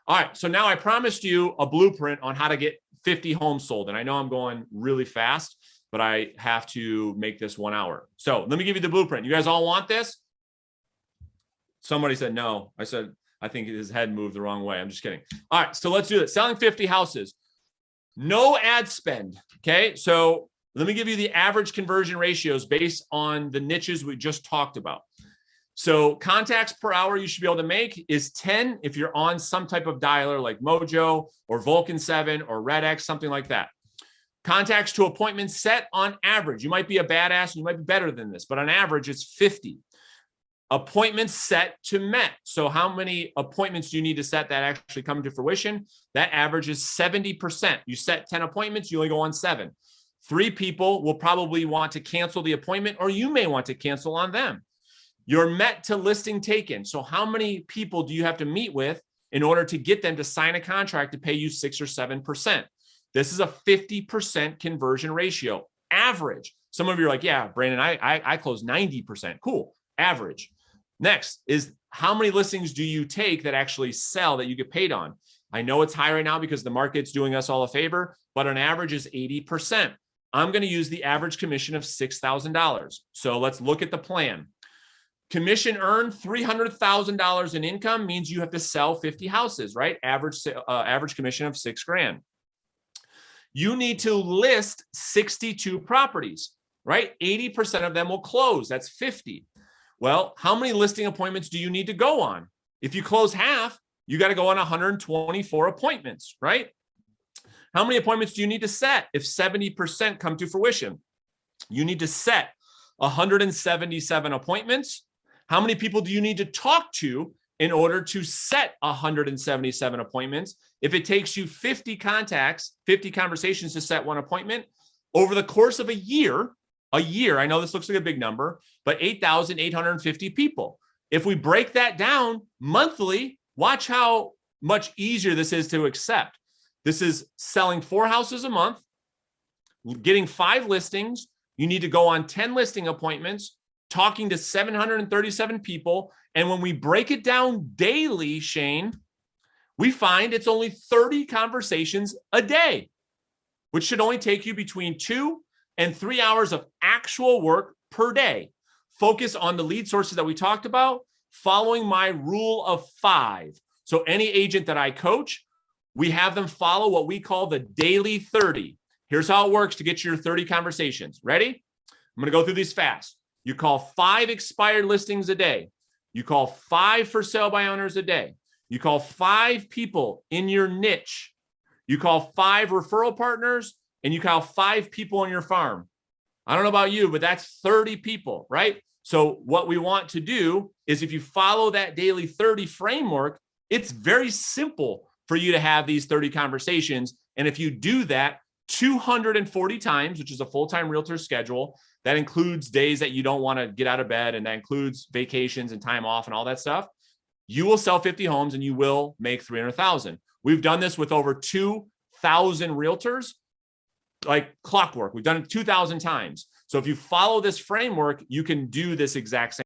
All right, so now I promised you a blueprint on how to get 50 homes sold. And I know I'm going really fast, but I have to make this 1 hour. So let me give you the blueprint. You guys all want this? Somebody said no. I said, I think his head moved the wrong way. I'm just kidding. All right, so let's do it. Selling 50 houses. No ad spend, okay? So let me give you the average conversion ratios based on the niches we just talked about. So contacts per hour you should be able to make is 10 if you're on some type of dialer like Mojo or Vulcan 7 or RedX, something like that. Contacts to appointments set on average. You might be a badass and you might be better than this, but on average it's 50. Appointments set to met. So how many appointments do you need to set that actually come to fruition? That average is 70%. You set 10 appointments, you only go on 7. 3 people will probably want to cancel the appointment, or you may want to cancel on them. You're met to listing taken. So how many people do you have to meet with in order to get them to sign a contract to pay you 6 or 7%? This is a 50% conversion ratio, average. Some of you are like, yeah, Brandon, I close 90%. Cool, average. Next is how many listings do you take that actually sell that you get paid on? I know it's high right now because the market's doing us all a favor, but on average is 80%. I'm going to use the average commission of $6,000. So let's look at the plan. Commission earned $300,000 in income means you have to sell 50 houses, right? Average commission of $6,000. You need to list 62 properties, right? 80% of them will close. That's 50. Well, how many listing appointments do you need to go on? If you close half, you got to go on 124 appointments, right? How many appointments do you need to set if 70% come to fruition? You need to set 177 appointments. How many people do you need to talk to in order to set 177 appointments? If it takes you 50 contacts, 50 conversations to set one appointment over the course of a year, I know this looks like a big number, but 8,850 people. If we break that down monthly, watch how much easier this is to accept. This is selling 4 houses a month, getting 5 listings. You need to go on 10 listing appointments, talking to 737 people. And when we break it down daily, Shane, we find it's only 30 conversations a day, which should only take you between 2 and 3 hours of actual work per day. Focus on the lead sources that we talked about, following my rule of 5. So any agent that I coach, we have them follow what we call the daily 30. Here's how it works to get your 30 conversations. Ready? I'm going to go through these fast. You call 5 expired listings a day. You call 5 for sale by owners a day. You call 5 people in your niche. You call 5 referral partners, and you call 5 people on your farm. I don't know about you, but that's 30 people, right? So what we want to do is if you follow that daily 30 framework, it's very simple for you to have these 30 conversations. And if you do that 240 times, which is a full-time realtor schedule, that includes days that you don't want to get out of bed, and that includes vacations and time off and all that stuff, you will sell 50 homes and you will make 300,000. We've done this with over 2,000 realtors, like clockwork. We've done it 2,000 times. So if you follow this framework, you can do this exact same